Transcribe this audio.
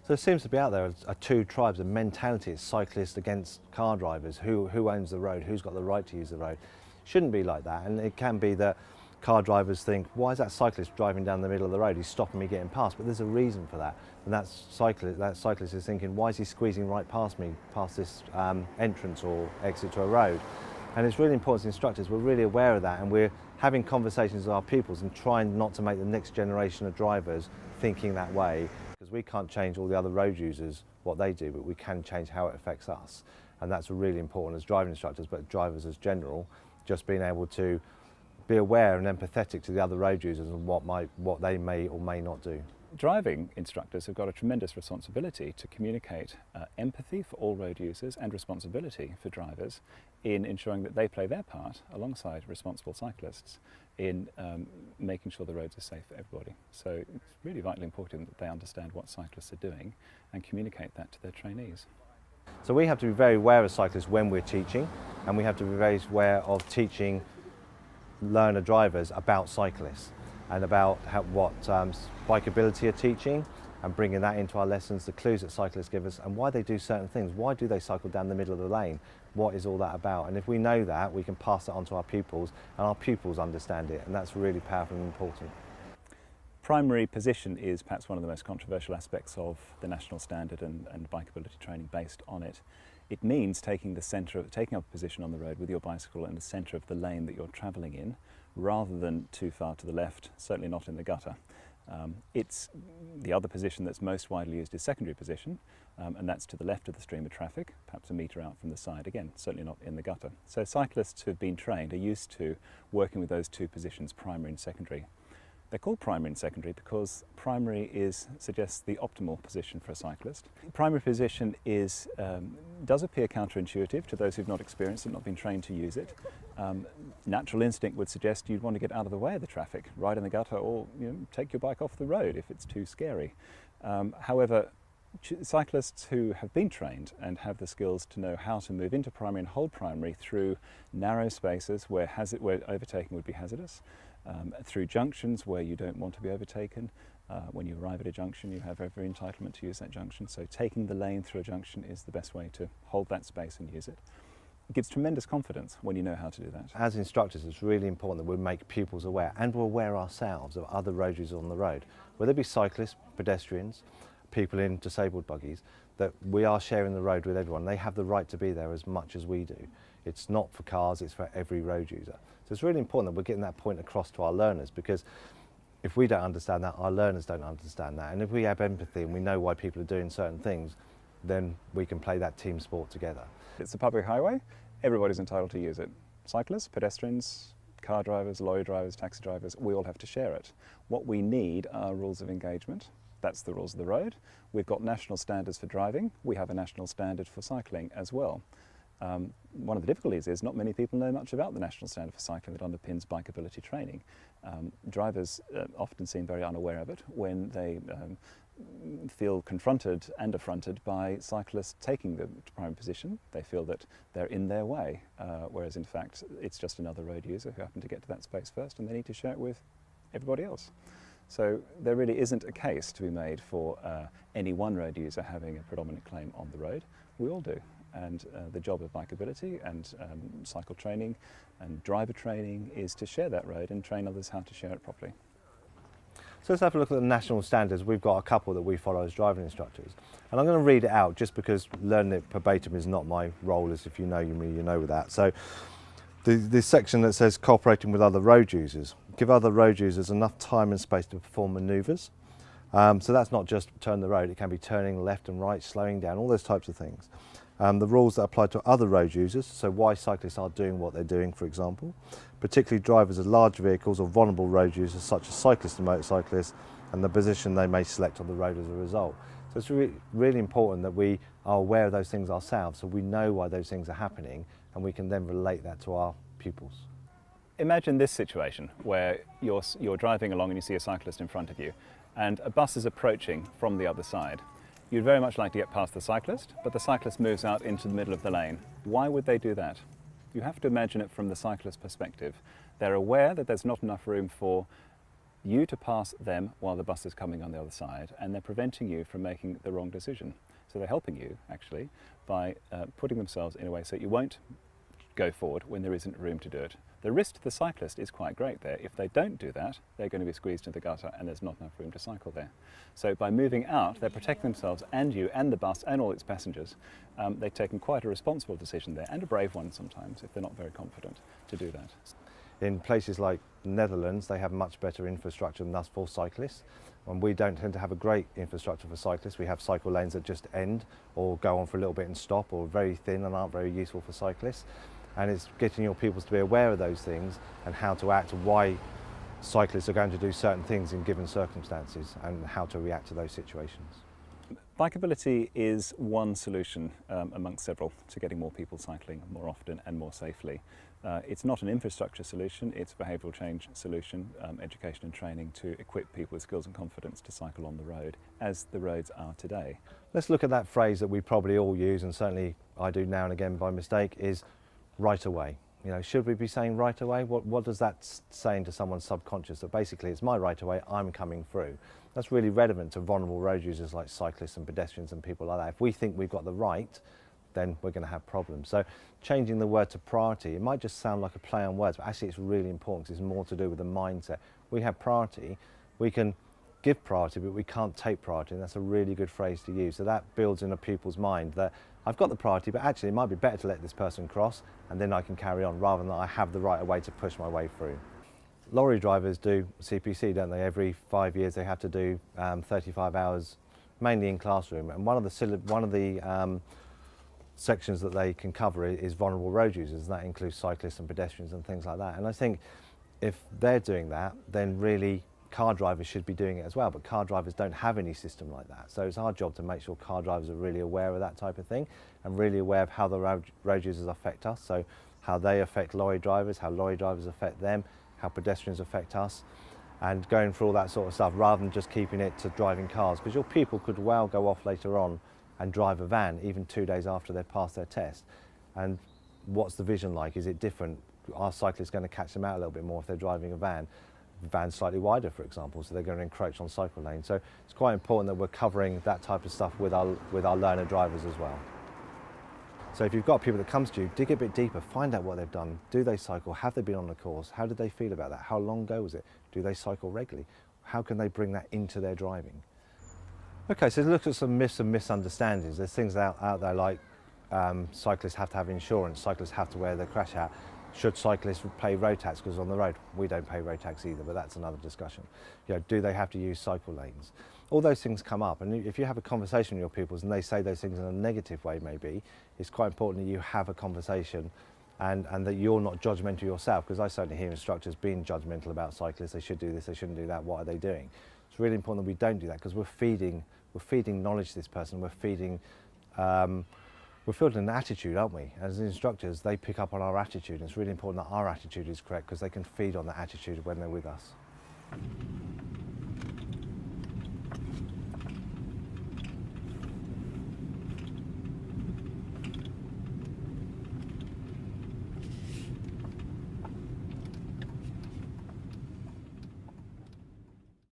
So it seems to be out there are two tribes of mentality. It's cyclists against car drivers. Who owns the road? Who's got the right to use the road? Shouldn't be like that. And it can be that car drivers think, why is that cyclist driving down the middle of the road? He's stopping me getting past. But there's a reason for that. And that cyclist is thinking, why is he squeezing right past me, past this entrance or exit to a road? And it's really important as instructors, we're really aware of that, and we're having conversations with our pupils and trying not to make the next generation of drivers thinking that way, because we can't change all the other road users what they do, but we can change how it affects us. And that's really important as driving instructors, but drivers as general, just being able to be aware and empathetic to the other road users and what they may or may not do. Driving instructors have got a tremendous responsibility to communicate empathy for all road users and responsibility for drivers in ensuring that they play their part alongside responsible cyclists in making sure the roads are safe for everybody. So it's really vitally important that they understand what cyclists are doing and communicate that to their trainees. So we have to be very aware of cyclists when we're teaching, and we have to be very aware of teaching learner drivers about cyclists and about what bikeability are teaching, and bringing that into our lessons, the clues that cyclists give us and why they do certain things. Why do they cycle down the middle of the lane? What is all that about? And if we know that, we can pass that on to our pupils, and our pupils understand it, and that's really powerful and important. Primary position is perhaps one of the most controversial aspects of the national standard and bikeability training based on it. It means taking up a position on the road with your bicycle in the centre of the lane that you're travelling in, rather than too far to the left, certainly not in the gutter. It's the other position that's most widely used is secondary position, and that's to the left of the stream of traffic, perhaps a metre out from the side, again, certainly not in the gutter. So cyclists who have been trained are used to working with those two positions, primary and secondary. They're called primary and secondary because primary suggests the optimal position for a cyclist. Primary position does appear counterintuitive to those who've not experienced it, not been trained to use it. Natural instinct would suggest you'd want to get out of the way of the traffic, ride in the gutter, or take your bike off the road if it's too scary. However, cyclists who have been trained and have the skills to know how to move into primary and hold primary through narrow spaces where overtaking would be hazardous, through junctions where you don't want to be overtaken. When you arrive at a junction, you have every entitlement to use that junction. So taking the lane through a junction is the best way to hold that space and use it. It gives tremendous confidence when you know how to do that. As instructors, it's really important that we make pupils aware, and we're aware ourselves of other road users on the road, whether it be cyclists, pedestrians, people in disabled buggies, that we are sharing the road with everyone. They have the right to be there as much as we do. It's not for cars, it's for every road user. So it's really important that we're getting that point across to our learners, because if we don't understand that, our learners don't understand that. And if we have empathy and we know why people are doing certain things, then we can play that team sport together. It's a public highway, everybody's entitled to use it. Cyclists, pedestrians, car drivers, lorry drivers, taxi drivers, we all have to share it. What we need are rules of engagement. That's the rules of the road. We've got national standards for driving. We have a national standard for cycling as well. One of the difficulties is not many people know much about the national standard for cycling that underpins bikeability training. Drivers often seem very unaware of it when they feel confronted and affronted by cyclists taking the primary position. They feel that they're in their way, whereas in fact it's just another road user who happened to get to that space first, and they need to share it with everybody else. So there really isn't a case to be made for any one road user having a predominant claim on the road. We all do. And the job of bikeability and cycle training and driver training is to share that road and train others how to share it properly. So let's have a look at the national standards. We've got a couple that we follow as driving instructors. And I'm going to read it out just because learning it verbatim is not my role, as if you know me, you know with that. So this section that says cooperating with other road users. Give other road users enough time and space to perform manoeuvres. So that's not just turn the road, it can be turning left and right, slowing down, all those types of things. The rules that apply to other road users, so why cyclists are doing what they're doing, for example, particularly drivers of large vehicles or vulnerable road users such as cyclists and motorcyclists, and the position they may select on the road as a result. So it's really important that we are aware of those things ourselves, so we know why those things are happening, and we can then relate that to our pupils. Imagine this situation where you're driving along and you see a cyclist in front of you, and a bus is approaching from the other side. You'd very much like to get past the cyclist, but the cyclist moves out into the middle of the lane. Why would they do that? You have to imagine it from the cyclist's perspective. They're aware that there's not enough room for you to pass them while the bus is coming on the other side, and they're preventing you from making the wrong decision. So they're helping you, actually, by putting themselves in a way so you won't go forward when there isn't room to do it. The risk to the cyclist is quite great there. If they don't do that, they're going to be squeezed into the gutter and there's not enough room to cycle there. So by moving out, they're protecting themselves and you and the bus and all its passengers. They've taken quite a responsible decision there, and a brave one sometimes if they're not very confident to do that. In places like the Netherlands, they have much better infrastructure than us for cyclists. And we don't tend to have a great infrastructure for cyclists. We have cycle lanes that just end or go on for a little bit and stop, or very thin and aren't very useful for cyclists. And it's getting your pupils to be aware of those things and how to act, why cyclists are going to do certain things in given circumstances, and how to react to those situations. Bikeability is one solution amongst several to getting more people cycling more often and more safely. It's not an infrastructure solution, it's a behavioural change solution, education and training to equip people with skills and confidence to cycle on the road, as the roads are today. Let's look at that phrase that we probably all use, and certainly I do now and again by mistake, is right away. You know, should we be saying right away? What does that say into someone's subconscious? That basically it's my right away, I'm coming through. That's really relevant to vulnerable road users like cyclists and pedestrians and people like that. If we think we've got the right, then we're going to have problems. So changing the word to priority, it might just sound like a play on words, but actually it's really important because it's more to do with the mindset. We have priority, we can give priority, but we can't take priority, and that's a really good phrase to use. So that builds in a pupil's mind that I've got the priority, but actually it might be better to let this person cross and then I can carry on, rather than that I have the right of way to push my way through. Lorry drivers do CPC, don't they? Every 5 years they have to do 35 hours, mainly in classroom, and one of the sections that they can cover is vulnerable road users, and that includes cyclists and pedestrians and things like that. And I think if they're doing that, then really car drivers should be doing it as well, but car drivers don't have any system like that. So it's our job to make sure car drivers are really aware of that type of thing and really aware of how the road users affect us, so how they affect lorry drivers, how lorry drivers affect them, how pedestrians affect us, and going through all that sort of stuff rather than just keeping it to driving cars, because your pupil could well go off later on and drive a van even 2 days after they've passed their test. And what's the vision like? Is it different? Are cyclists going to catch them out a little bit more if they're driving a van? The van's slightly wider, for example, so they're going to encroach on cycle lanes. So it's quite important that we're covering that type of stuff with our learner drivers as well. So if you've got people that comes to you, dig a bit deeper, find out what they've done. Do they cycle? Have they been on the course? How did they feel about that? How long ago was it? Do they cycle regularly? How can they bring that into their driving? Okay, so look at some myths and misunderstandings. There's things out there like cyclists have to have insurance, cyclists have to wear their crash hat. Should cyclists pay road tax because on the road? We don't pay road tax either, but that's another discussion. You know, do they have to use cycle lanes? All those things come up, and if you have a conversation with your pupils and they say those things in a negative way maybe, it's quite important that you have a conversation and that you're not judgmental yourself, because I certainly hear instructors being judgmental about cyclists. They should do this, they shouldn't do that, what are they doing? It's really important that we don't do that, because we're feeding knowledge to this person, we're feeding an attitude, aren't we? As instructors, they pick up on our attitude, and it's really important that our attitude is correct, because they can feed on that attitude when they're with us.